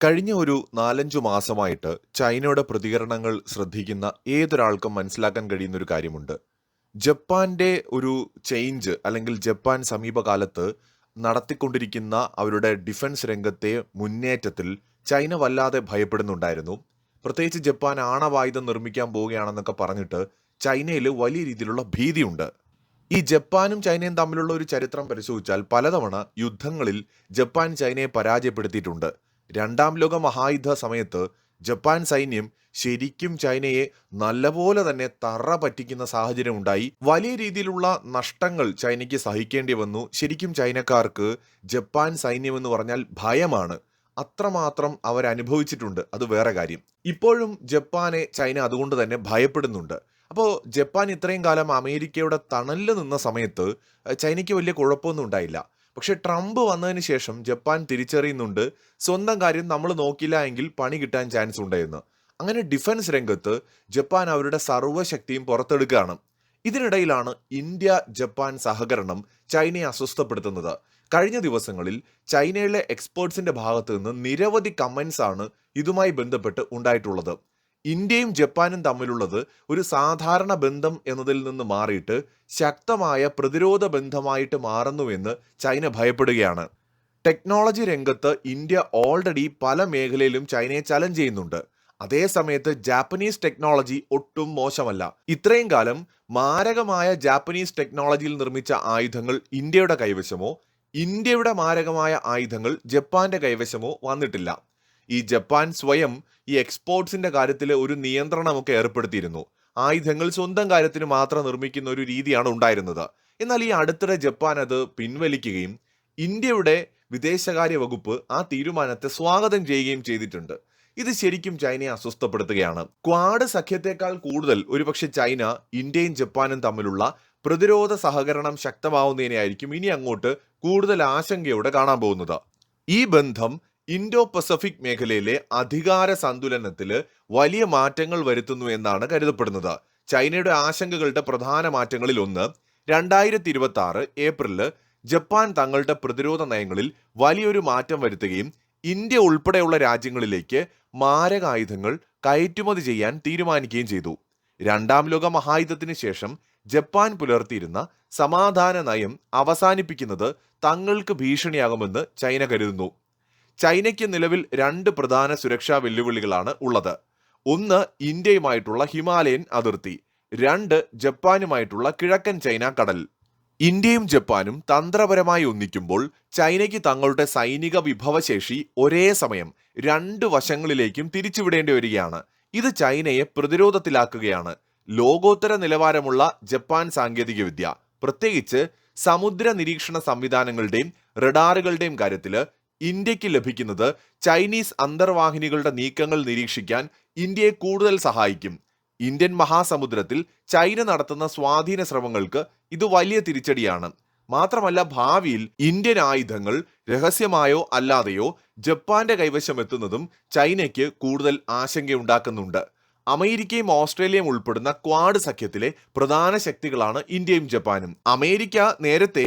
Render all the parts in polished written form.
കഴിഞ്ഞ ഒരു 4-5 മാസമായിട്ട് ചൈനയുടെ പ്രതികരണങ്ങൾ ശ്രദ്ധിക്കുന്ന ഏതൊരാൾക്കും മനസ്സിലാക്കാൻ കഴിയുന്ന ഒരു കാര്യമുണ്ട്. ജപ്പാന്റെ ഒരു ചേഞ്ച് അല്ലെങ്കിൽ ജപ്പാൻ സമീപകാലത്ത് നടത്തിക്കൊണ്ടിരിക്കുന്ന അവരുടെ ഡിഫൻസ് രംഗത്തെ മുന്നേറ്റത്തിൽ ചൈന വല്ലാതെ ഭയപ്പെടുന്നുണ്ടായിരുന്നു. പ്രത്യേകിച്ച് ജപ്പാൻ ആണവായുധം നിർമ്മിക്കാൻ പോവുകയാണെന്നൊക്കെ പറഞ്ഞിട്ട് ചൈനയിൽ വലിയ രീതിയിലുള്ള ഭീതിയുണ്ട്. ഈ ജപ്പാനും ചൈനയും തമ്മിലുള്ള ഒരു ചരിത്രം പരിശോധിച്ചാൽ പലതവണ യുദ്ധങ്ങളിൽ ജപ്പാൻ ചൈനയെ പരാജയപ്പെടുത്തിയിട്ടുണ്ട്. രണ്ടാം ലോക മഹായുദ്ധ സമയത്ത് ജപ്പാൻ സൈന്യം ശരിക്കും ചൈനയെ നല്ലപോലെ തന്നെ തറ പറ്റിക്കുന്ന സാഹചര്യം ഉണ്ടായി. വലിയ രീതിയിലുള്ള നഷ്ടങ്ങൾ ചൈനയ്ക്ക് സഹിക്കേണ്ടി വന്നു. ശരിക്കും ചൈനക്കാർക്ക് ജപ്പാൻ സൈന്യം എന്ന് പറഞ്ഞാൽ ഭയമാണ്. അത്രമാത്രം അവരനുഭവിച്ചിട്ടുണ്ട്. അത് വേറെ കാര്യം. ഇപ്പോഴും ജപ്പാനെ ചൈന അതുകൊണ്ട് തന്നെ ഭയപ്പെടുന്നുണ്ട്. അപ്പോൾ ജപ്പാൻ ഇത്രയും കാലം അമേരിക്കയുടെ തണലിൽ നിന്ന സമയത്ത് ചൈനയ്ക്ക് വലിയ കുഴപ്പമൊന്നും ഉണ്ടായില്ല. പക്ഷെ ട്രംപ് വന്നതിന് ശേഷം ജപ്പാൻ തിരിച്ചറിയുന്നുണ്ട് സ്വന്തം കാര്യം നമ്മൾ നോക്കില്ല എങ്കിൽ പണി കിട്ടാൻ ചാൻസ് ഉണ്ടായിരുന്നു. അങ്ങനെ ഡിഫൻസ് രംഗത്ത് ജപ്പാൻ അവരുടെ സർവ്വശക്തിയും പുറത്തെടുക്കുകയാണ്. ഇതിനിടയിലാണ് ഇന്ത്യ ജപ്പാൻ സഹകരണം ചൈനയെ അസ്വസ്ഥപ്പെടുത്തുന്നത്. കഴിഞ്ഞ ദിവസങ്ങളിൽ ചൈനയിലെ എക്സ്പേർട്സിന്റെ ഭാഗത്ത് നിന്ന് നിരവധി കമന്റ്സ് ആണ് ഇതുമായി ബന്ധപ്പെട്ട് ഉണ്ടായിട്ടുള്ളത്. ഇന്ത്യയും ജപ്പാനും തമ്മിലുള്ളത് ഒരു സാധാരണ ബന്ധം എന്നതിൽ നിന്ന് മാറിയിട്ട് ശക്തമായ പ്രതിരോധ ബന്ധമായിട്ട് മാറുന്നുവെന്ന് ചൈന ഭയപ്പെടുകയാണ്. ടെക്നോളജി രംഗത്ത് ഇന്ത്യ ഓൾറെഡി പല മേഖലയിലും ചൈനയെ ചലഞ്ച് ചെയ്യുന്നുണ്ട്. അതേസമയത്ത് ജാപ്പനീസ് ടെക്നോളജി ഒട്ടും മോശമല്ല. ഇത്രയും കാലം മാരകമായ ജാപ്പനീസ് ടെക്നോളജിയിൽ നിർമ്മിച്ച ആയുധങ്ങൾ ഇന്ത്യയുടെ കൈവശമോ ഇന്ത്യയുടെ മാരകമായ ആയുധങ്ങൾ ജപ്പാന്റെ കൈവശമോ വന്നിട്ടില്ല. ഈ ജപ്പാൻ സ്വയം ഈ എക്സ്പോർട്സിന്റെ കാര്യത്തിൽ ഒരു നിയന്ത്രണമൊക്കെ ഏർപ്പെടുത്തിയിരുന്നു. ആയുധങ്ങൾ സ്വന്തം കാര്യത്തിന് മാത്രം നിർമ്മിക്കുന്ന ഒരു രീതിയാണ് ഉണ്ടായിരുന്നത്. എന്നാൽ ഈ അടുത്തിടെ ജപ്പാൻ അത് പിൻവലിക്കുകയും ഇന്ത്യയുടെ വിദേശകാര്യ വകുപ്പ് ആ തീരുമാനത്തെ സ്വാഗതം ചെയ്യുകയും ചെയ്തിട്ടുണ്ട്. ഇത് ശരിക്കും ചൈനയെ അസ്വസ്ഥപ്പെടുത്തുകയാണ്. ക്വാഡ് സഖ്യത്തെക്കാൾ കൂടുതൽ ഒരുപക്ഷെ ചൈന ഇന്ത്യയും ജപ്പാനും തമ്മിലുള്ള പ്രതിരോധ സഹകരണം ശക്തമാവുന്നതിനായിരിക്കും ഇനി അങ്ങോട്ട് കൂടുതൽ ആശങ്കയോടെ കാണാൻ പോകുന്നത്. ഈ ബന്ധം ഇൻഡോ പസഫിക് മേഖലയിലെ അധികാര സന്തുലനത്തില് വലിയ മാറ്റങ്ങൾ വരുത്തുന്നു എന്നാണ് കരുതപ്പെടുന്നത്. ചൈനയുടെ ആശങ്കകളുടെ പ്രധാന മാറ്റങ്ങളിൽ ഒന്ന്, 2026 ഏപ്രിലില് ജപ്പാൻ തങ്ങളുടെ പ്രതിരോധ നയങ്ങളിൽ വലിയൊരു മാറ്റം വരുത്തുകയും ഇന്ത്യ ഉൾപ്പെടെയുള്ള രാജ്യങ്ങളിലേക്ക് മാരകായുധങ്ങൾ കയറ്റുമതി ചെയ്യാൻ തീരുമാനിക്കുകയും ചെയ്തു. രണ്ടാം ലോക മഹായുദ്ധത്തിന് ശേഷം ജപ്പാൻ പുലർത്തിയിരുന്ന സമാധാന നയം അവസാനിപ്പിക്കുന്നത് തങ്ങൾക്ക് ഭീഷണിയാകുമെന്ന് ചൈന കരുതുന്നു. ചൈനയ്ക്ക് നിലവിൽ 2 പ്രധാന സുരക്ഷാ വെല്ലുവിളികളാണ് ഉള്ളത്. ഒന്ന് ഇന്ത്യയുമായിട്ടുള്ള ഹിമാലയൻ അതിർത്തി, 2 ജപ്പാനുമായിട്ടുള്ള കിഴക്കൻ ചൈന കടൽ. ഇന്ത്യയും ജപ്പാനും തന്ത്രപരമായി ഒന്നിക്കുമ്പോൾ ചൈനയ്ക്ക് തങ്ങളുടെ സൈനിക വിഭവശേഷി ഒരേ സമയം 2 വശങ്ങളിലേക്കും തിരിച്ചുവിടേണ്ടി വരികയാണ്. ഇത് ചൈനയെ പ്രതിരോധത്തിലാക്കുകയാണ്. ലോകോത്തര നിലവാരമുള്ള ജപ്പാൻ സാങ്കേതികവിദ്യ, പ്രത്യേകിച്ച് സമുദ്ര നിരീക്ഷണ സംവിധാനങ്ങളുടെയും റഡാറുകളുടെയും കാര്യത്തിൽ ഇന്ത്യക്ക് ലഭിക്കുന്നത് ചൈനീസ് അന്തർവാഹിനികളുടെ നീക്കങ്ങൾ നിരീക്ഷിക്കാൻ ഇന്ത്യയെ കൂടുതൽ സഹായിക്കും. ഇന്ത്യൻ മഹാസമുദ്രത്തിൽ ചൈന നടത്തുന്ന സ്വാധീന ശ്രമങ്ങൾക്ക് ഇത് വലിയ തിരിച്ചടിയാണ്. മാത്രമല്ല, ഭാവിയിൽ ഇന്ത്യൻ ആയുധങ്ങൾ രഹസ്യമായോ അല്ലാതെയോ ജപ്പാന്റെ കൈവശം എത്തുന്നതും ചൈനയ്ക്ക് കൂടുതൽ ആശങ്കയുണ്ടാക്കുന്നുണ്ട്. അമേരിക്കയും ഓസ്ട്രേലിയയും ഉൾപ്പെടുന്ന ക്വാഡ് സഖ്യത്തിലെ പ്രധാന ശക്തികളാണ് ഇന്ത്യയും ജപ്പാനും. അമേരിക്ക നേരത്തെ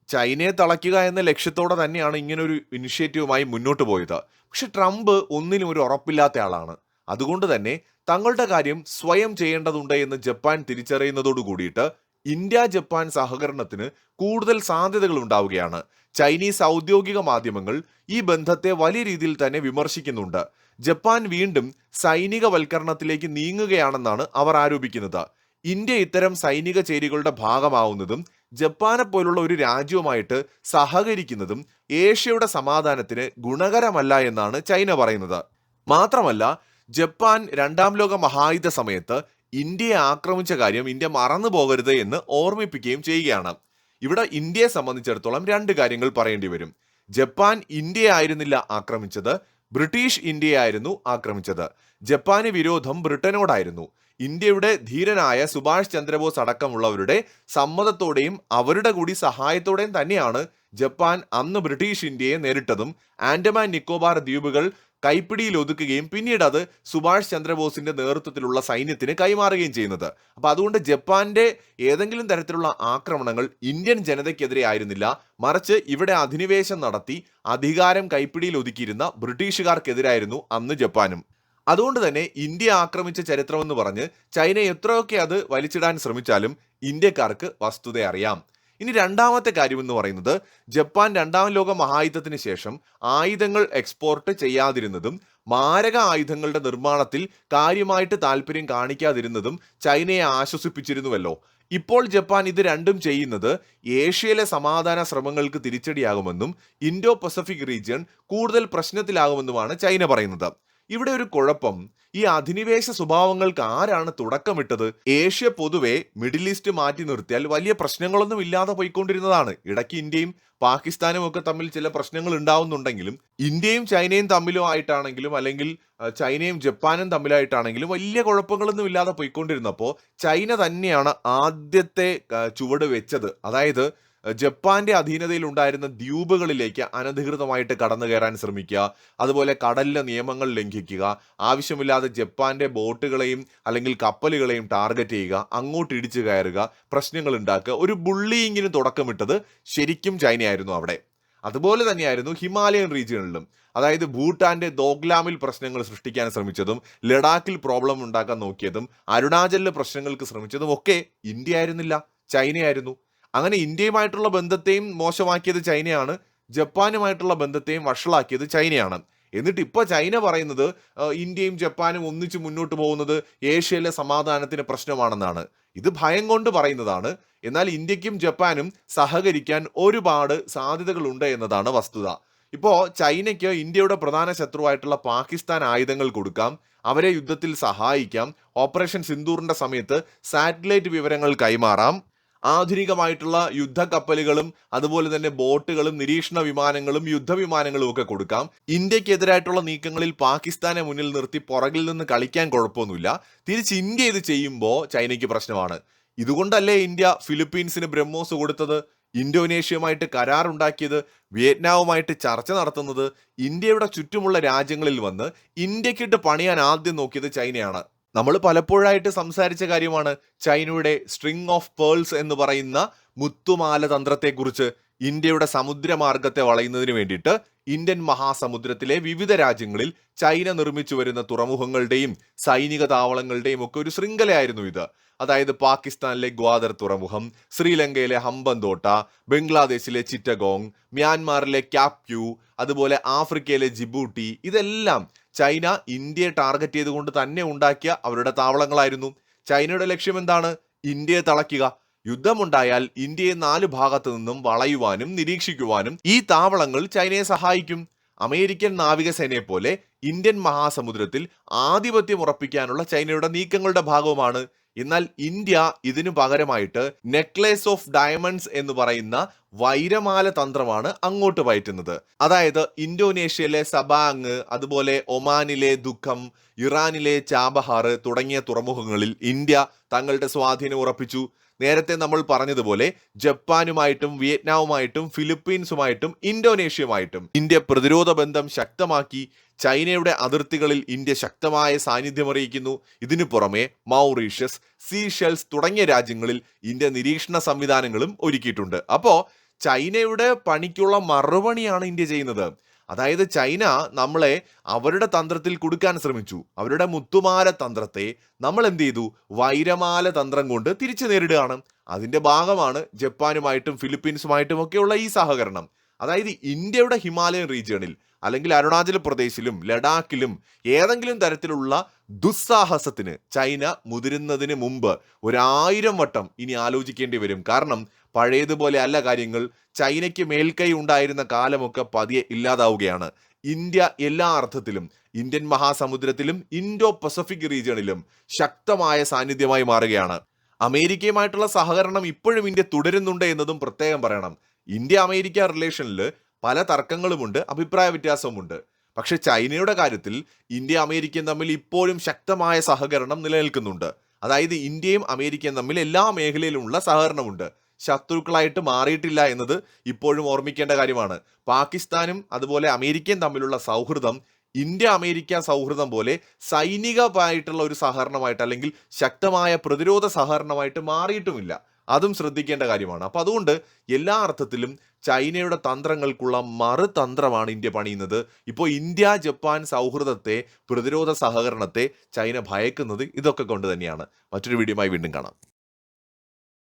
ചൈനയെ തളയ്ക്കുക എന്ന ലക്ഷ്യത്തോടെ തന്നെയാണ് ഇങ്ങനൊരു ഇനിഷ്യേറ്റീവുമായി മുന്നോട്ട് പോയത്. പക്ഷെ ട്രംപ് ഒന്നിനും ഒരു ഉറപ്പില്ലാത്ത ആളാണ്. അതുകൊണ്ട് തന്നെ തങ്ങളുടെ കാര്യം സ്വയം ചെയ്യേണ്ടതുണ്ട് എന്ന് ജപ്പാൻ തിരിച്ചറിയുന്നതോടു കൂടിയിട്ട് ഇന്ത്യ ജപ്പാൻ സഹകരണത്തിന് കൂടുതൽ സാധ്യതകൾ ഉണ്ടാവുകയാണ്. ചൈനീസ് ഔദ്യോഗിക മാധ്യമങ്ങൾ ഈ ബന്ധത്തെ വലിയ രീതിയിൽ തന്നെ വിമർശിക്കുന്നുണ്ട്. ജപ്പാൻ വീണ്ടും സൈനികവൽക്കരണത്തിലേക്ക് നീങ്ങുകയാണെന്നാണ് അവർ ആരോപിക്കുന്നത്. ഇന്ത്യ ഇത്തരം സൈനിക ചേരികളുടെ ഭാഗമാവുന്നതും ജപ്പാനെ പോലുള്ള ഒരു രാജ്യവുമായിട്ട് സഹകരിക്കുന്നതും ഏഷ്യയുടെ സമാധാനത്തിന് ഗുണകരമല്ല എന്നാണ് ചൈന പറയുന്നത്. മാത്രമല്ല, ജപ്പാൻ രണ്ടാം ലോക മഹായുദ്ധ സമയത്ത് ഇന്ത്യയെ ആക്രമിച്ച കാര്യം ഇന്ത്യ മറന്നു പോകരുത് എന്ന് ഓർമ്മിപ്പിക്കുകയും ചെയ്യുകയാണ്. ഇവിടെ ഇന്ത്യയെ സംബന്ധിച്ചിടത്തോളം 2 കാര്യങ്ങൾ പറയേണ്ടി വരും. ജപ്പാൻ ഇന്ത്യയെ ആയിരുന്നില്ല ആക്രമിച്ചത്, ബ്രിട്ടീഷ് ഇന്ത്യയായിരുന്നു ആക്രമിച്ചത്. ജപ്പാന് വിരോധം ബ്രിട്ടനോടായിരുന്നു. ഇന്ത്യയുടെ ധീരനായ സുഭാഷ് ചന്ദ്രബോസ് അടക്കമുള്ളവരുടെ സമ്മതത്തോടെയും അവരുടെ കൂടി സഹായത്തോടെയും തന്നെയാണ് ജപ്പാൻ അന്ന് ബ്രിട്ടീഷ് ഇന്ത്യയെ നേരിട്ടതും ആൻഡമാൻ നിക്കോബാർ ദ്വീപുകൾ കൈപ്പിടിയിൽ ഒതുക്കുകയും പിന്നീട് അത് സുഭാഷ് ചന്ദ്രബോസിന്റെ നേതൃത്വത്തിലുള്ള സൈന്യത്തിന് കൈമാറുകയും ചെയ്യുന്നത്. അപ്പൊ അതുകൊണ്ട് ജപ്പാന്റെ ഏതെങ്കിലും തരത്തിലുള്ള ആക്രമണങ്ങൾ ഇന്ത്യൻ ജനതയ്ക്കെതിരെ ആയിരുന്നില്ല, മറിച്ച് ഇവിടെ അധിനിവേശം നടത്തി അധികാരം കൈപ്പിടിയിൽ ഒതുക്കിയിരുന്ന ബ്രിട്ടീഷുകാർക്കെതിരായിരുന്നു അന്ന് ജപ്പാനും. അതുകൊണ്ട് തന്നെ ഇന്ത്യ ആക്രമിച്ച ചരിത്രമെന്ന് പറഞ്ഞ് ചൈന എത്രയൊക്കെ അത് വലിച്ചിടാൻ ശ്രമിച്ചാലും ഇന്ത്യക്കാർക്ക് വസ്തുത അറിയാം. ഇനി രണ്ടാമത്തെ കാര്യമെന്ന് പറയുന്നത്, ജപ്പാൻ രണ്ടാം ലോക മഹായുദ്ധത്തിന് ശേഷം ആയുധങ്ങൾ എക്സ്പോർട്ട് ചെയ്യാതിരുന്നതും മാരക ആയുധങ്ങളുടെ നിർമ്മാണത്തിൽ കാര്യമായിട്ട് താല്പര്യം കാണിക്കാതിരുന്നതും ചൈനയെ ആശ്വസിപ്പിച്ചിരുന്നുവല്ലോ. ഇപ്പോൾ ജപ്പാൻ ഇത് രണ്ടും ചെയ്യുന്നത് ഏഷ്യയിലെ സമാധാന ശ്രമങ്ങൾക്ക് തിരിച്ചടിയാകുമെന്നും ഇൻഡോ പസഫിക് റീജിയൻ കൂടുതൽ പ്രശ്നത്തിലാകുമെന്നുമാണ് ചൈന പറയുന്നത്. ഇവിടെ ഒരു കുഴപ്പം, ഈ അധിനിവേശ സ്വഭാവങ്ങൾക്ക് ആരാണ് തുടക്കമിട്ടത്? ഏഷ്യ പൊതുവെ മിഡിൽ ഈസ്റ്റ് മാറ്റി നിർത്തിയാൽ വലിയ പ്രശ്നങ്ങളൊന്നും ഇല്ലാതെ പോയിക്കൊണ്ടിരുന്നതാണ്. ഇടയ്ക്ക് ഇന്ത്യയും പാകിസ്ഥാനും ഒക്കെ തമ്മിൽ ചില പ്രശ്നങ്ങൾ ഉണ്ടാവുന്നുണ്ടെങ്കിലും ഇന്ത്യയും ചൈനയും തമ്മിലും ആയിട്ടാണെങ്കിലും അല്ലെങ്കിൽ ചൈനയും ജപ്പാനും തമ്മിലായിട്ടാണെങ്കിലും വലിയ കുഴപ്പങ്ങളൊന്നും ഇല്ലാതെ പോയിക്കൊണ്ടിരുന്നപ്പോൾ ചൈന തന്നെയാണ് ആദ്യത്തെ ചുവട് വെച്ചത്. അതായത് ജപ്പാന്റെ അധീനതയിൽ ഉണ്ടായിരുന്ന ദ്വീപുകളിലേക്ക് അനധികൃതമായിട്ട് കടന്നു കയറാൻ ശ്രമിക്കുക, അതുപോലെ കടലിലെ നിയമങ്ങൾ ലംഘിക്കുക, ആവശ്യമില്ലാതെ ജപ്പാന്റെ ബോട്ടുകളെയും അല്ലെങ്കിൽ കപ്പലുകളെയും ടാർഗറ്റ് ചെയ്യുക, അങ്ങോട്ട് ഇടിച്ചു കയറുക, പ്രശ്നങ്ങൾ ഉണ്ടാക്കുക. ഒരു ബുള്ളിയിങ്ങിന് തുടക്കമിട്ടത് ശരിക്കും ചൈനയായിരുന്നു അവിടെ. അതുപോലെ തന്നെയായിരുന്നു ഹിമാലയൻ റീജിയണിലും. അതായത് ഭൂട്ടാന്റെ ദോഗ്ലാമിൽ പ്രശ്നങ്ങൾ സൃഷ്ടിക്കാൻ ശ്രമിച്ചതും ലഡാക്കിൽ പ്രോബ്ലം ഉണ്ടാക്കാൻ നോക്കിയതും അരുണാചലിലെ പ്രശ്നങ്ങൾക്ക് ശ്രമിച്ചതും ഒക്കെ ഇന്ത്യ ആയിരുന്നില്ല, ചൈനയായിരുന്നു. അങ്ങനെ ഇന്ത്യയുമായിട്ടുള്ള ബന്ധത്തെയും മോശമാക്കിയത് ചൈനയാണ്, ജപ്പാനുമായിട്ടുള്ള ബന്ധത്തെയും വഷളാക്കിയത് ചൈനയാണ്. എന്നിട്ട് ഇപ്പോൾ ചൈന പറയുന്നത് ഇന്ത്യയും ജപ്പാനും ഒന്നിച്ച് മുന്നോട്ട് പോകുന്നത് ഏഷ്യയിലെ സമാധാനത്തിന് പ്രശ്നമാണെന്നാണ്. ഇത് ഭയം കൊണ്ട് പറയുന്നതാണ്. എന്നാൽ ഇന്ത്യക്കും ജപ്പാനും സഹകരിക്കാൻ ഒരുപാട് സാധ്യതകളുണ്ട് എന്നതാണ് വസ്തുത. ഇപ്പോൾ ചൈനയ്ക്ക് ഇന്ത്യയുടെ പ്രധാന ശത്രുവായിട്ടുള്ള പാകിസ്ഥാൻ ആയുധങ്ങൾ കൊടുക്കാം, അവരെ യുദ്ധത്തിൽ സഹായിക്കാം, ഓപ്പറേഷൻ സിന്ദൂറിന്റെ സമയത്ത് സാറ്റലൈറ്റ് വിവരങ്ങൾ കൈമാറാം, ആധുനികമായിട്ടുള്ള യുദ്ധക്കപ്പലുകളും അതുപോലെ തന്നെ ബോട്ടുകളും നിരീക്ഷണ വിമാനങ്ങളും യുദ്ധവിമാനങ്ങളും ഒക്കെ കൊടുക്കാം. ഇന്ത്യക്കെതിരായിട്ടുള്ള നീക്കങ്ങളിൽ പാകിസ്ഥാനെ മുന്നിൽ നിർത്തി പുറകിൽ നിന്ന് കളിക്കാൻ കുഴപ്പമൊന്നുമില്ല. തിരിച്ച് ഇന്ത്യ ഇത് ചെയ്യുമ്പോൾ ചൈനയ്ക്ക് പ്രശ്നമാണ്. ഇതുകൊണ്ടല്ലേ ഇന്ത്യ ഫിലിപ്പീൻസിന് ബ്രഹ്മോസ് കൊടുത്തത്, ഇന്തോനേഷ്യയുമായിട്ട് കരാറുണ്ടാക്കിയത്, വിയറ്റ്നാമുമായിട്ട് ചർച്ച നടത്തുന്നത്? ഇന്ത്യയുടെ ചുറ്റുമുള്ള രാജ്യങ്ങളിൽ വന്ന് ഇന്ത്യക്കിട്ട് പണിയാൻ ആദ്യം നോക്കിയത് ചൈനയാണ്. നമ്മൾ പലപ്പോഴായിട്ട് സംസാരിച്ച കാര്യമാണ് ചൈനയുടെ സ്ട്രിങ് ഓഫ് പേൾസ് എന്ന് പറയുന്ന മുത്തുമാല തന്ത്രത്തെക്കുറിച്ച്. ഇന്ത്യയുടെ സമുദ്രമാർഗത്തെ വളയുന്നതിന് വേണ്ടിയിട്ട് ഇന്ത്യൻ മഹാസമുദ്രത്തിലെ വിവിധ രാജ്യങ്ങളിൽ ചൈന നിർമ്മിച്ചു വരുന്ന തുറമുഖങ്ങളുടെയും സൈനിക താവളങ്ങളുടെയും ഒക്കെ ഒരു ശൃംഖലയായിരുന്നു ഇത്. അതായത് പാകിസ്ഥാനിലെ ഗ്വാദർ തുറമുഖം, ശ്രീലങ്കയിലെ ഹംബന്തോട്ട, ബംഗ്ലാദേശിലെ ചിറ്റഗോങ്, മ്യാൻമാറിലെ ക്യാപ്യു, അതുപോലെ ആഫ്രിക്കയിലെ ജിബൂട്ടി, ഇതെല്ലാം ചൈന ഇന്ത്യയെ ടാർഗറ്റ് ചെയ്തുകൊണ്ട് തന്നെ ഉണ്ടാക്കിയ അവരുടെ താവളങ്ങളായിരുന്നു. ചൈനയുടെ ലക്ഷ്യം എന്താണ്? ഇന്ത്യയെ തളയ്ക്കുക. യുദ്ധമുണ്ടായാൽ ഇന്ത്യയെ 4 ഭാഗത്തു നിന്നും വളയുവാനും നിരീക്ഷിക്കുവാനും ഈ താവളങ്ങൾ ചൈനയെ സഹായിക്കും. അമേരിക്കൻ നാവികസേനയെ പോലെ ഇന്ത്യൻ മഹാസമുദ്രത്തിൽ ആധിപത്യം ഉറപ്പിക്കാനുള്ള ചൈനയുടെ നീക്കങ്ങളുടെ ഭാഗവുമാണ്. എന്നാൽ ഇന്ത്യ ഇതിനു പകരമായിട്ട് നെക്ലേസ് ഓഫ് ഡയമണ്ട്സ് എന്ന് പറയുന്ന വൈരമാല തന്ത്രമാണ് അങ്ങോട്ട് പയറ്റുന്നത്. അതായത് ഇന്തോനേഷ്യയിലെ സബാങ്, അതുപോലെ ഒമാനിലെ ദുഃഖം, ഇറാനിലെ ചാബഹാർ തുടങ്ങിയ തുറമുഖങ്ങളിൽ ഇന്ത്യ തങ്ങളുടെ സ്വാധീനം ഉറപ്പിച്ചു. നേരത്തെ നമ്മൾ പറഞ്ഞതുപോലെ ജപ്പാനുമായിട്ടും വിയറ്റ്നാമുമായിട്ടും ഫിലിപ്പീൻസുമായിട്ടും ഇന്തോനേഷ്യയുമായിട്ടും ഇന്ത്യ പ്രതിരോധ ബന്ധം ശക്തമാക്കി. ചൈനയുടെ അതിർത്തികളിൽ ഇന്ത്യ ശക്തമായ സാന്നിധ്യം അറിയിക്കുന്നു. ഇതിനു പുറമെ മൗറീഷ്യസ്, സീഷെൽസ് തുടങ്ങിയ രാജ്യങ്ങളിൽ ഇന്ത്യ നിരീക്ഷണ സംവിധാനങ്ങളും ഒരുക്കിയിട്ടുണ്ട്. അപ്പോൾ ചൈനയുടെ പണിക്കുള്ള മറുപണിയാണ് ഇന്ത്യ ചെയ്യുന്നത്. അതായത് ചൈന നമ്മളെ അവരുടെ തന്ത്രത്തിൽ കുടുക്കാൻ ശ്രമിച്ചു. അവരുടെ മുത്തുമാല തന്ത്രത്തെ നമ്മൾ എന്ത് ചെയ്തു? വൈരമാല തന്ത്രം കൊണ്ട് തിരിച്ചു നേരിടുകയാണ്. അതിന്റെ ഭാഗമാണ് ജപ്പാനുമായിട്ടും ഫിലിപ്പീൻസുമായിട്ടും ഒക്കെയുള്ള ഈ സഹകരണം. അതായത് ഇന്ത്യയുടെ ഹിമാലയൻ റീജിയണിൽ അല്ലെങ്കിൽ അരുണാചൽ പ്രദേശിലും ലഡാക്കിലും ഏതെങ്കിലും തരത്തിലുള്ള ദുസ്സാഹസത്തിന് ചൈന മുതിരുന്നതിന് മുമ്പ് 1000 വട്ടം ഇനി ആലോചിക്കേണ്ടി വരും. കാരണം പഴയതുപോലെ അല്ല കാര്യങ്ങൾ. ചൈനയ്ക്ക് മേൽക്കൈ ഉണ്ടായിരുന്ന കാലമൊക്കെ പതിയെ ഇല്ലാതാവുകയാണ്. ഇന്ത്യ എല്ലാ അർത്ഥത്തിലും ഇന്ത്യൻ മഹാസമുദ്രത്തിലും ഇൻഡോ പസഫിക് റീജിയണിലും ശക്തമായ സാന്നിധ്യമായി മാറുകയാണ്. അമേരിക്കയുമായിട്ടുള്ള സഹകരണം ഇപ്പോഴും ഇന്ത്യ തുടരുന്നുണ്ട് എന്നതും പ്രത്യേകം പറയണം. ഇന്ത്യ അമേരിക്ക റിലേഷനിൽ പല തർക്കങ്ങളുമുണ്ട്, അഭിപ്രായ വ്യത്യാസവുമുണ്ട്. പക്ഷെ ചൈനയുടെ കാര്യത്തിൽ ഇന്ത്യ അമേരിക്കയും തമ്മിൽ ഇപ്പോഴും ശക്തമായ സഹകരണം നിലനിൽക്കുന്നുണ്ട്. അതായത് ഇന്ത്യയും അമേരിക്കയും തമ്മിൽ എല്ലാ മേഖലയിലുമുള്ള സഹകരണമുണ്ട്. ശത്രുക്കളായിട്ട് മാറിയിട്ടില്ല എന്നത് ഇപ്പോഴും ഓർമ്മിക്കേണ്ട കാര്യമാണ്. പാകിസ്ഥാനും അതുപോലെ അമേരിക്കയും തമ്മിലുള്ള സൗഹൃദം ഇന്ത്യ അമേരിക്ക സൗഹൃദം പോലെ സൈനികമായിട്ടുള്ള ഒരു സഹകരണമായിട്ട് അല്ലെങ്കിൽ ശക്തമായ പ്രതിരോധ സഹകരണമായിട്ട് മാറിയിട്ടുമില്ല. അതും ശ്രദ്ധിക്കേണ്ട കാര്യമാണ്. അപ്പൊ അതുകൊണ്ട് എല്ലാ അർത്ഥത്തിലും ചൈനയുടെ തന്ത്രങ്ങൾക്കുള്ള മറുതന്ത്രമാണ് ഇന്ത്യ പണിയുന്നത്. ഇപ്പോൾ ഇന്ത്യ ജപ്പാൻ സൗഹൃദത്തെ, പ്രതിരോധ സഹകരണത്തെ ചൈന ഭയക്കുന്നത് ഇതൊക്കെ കൊണ്ട് തന്നെയാണ്. മറ്റൊരു വീഡിയോയുമായി വീണ്ടും കാണാം.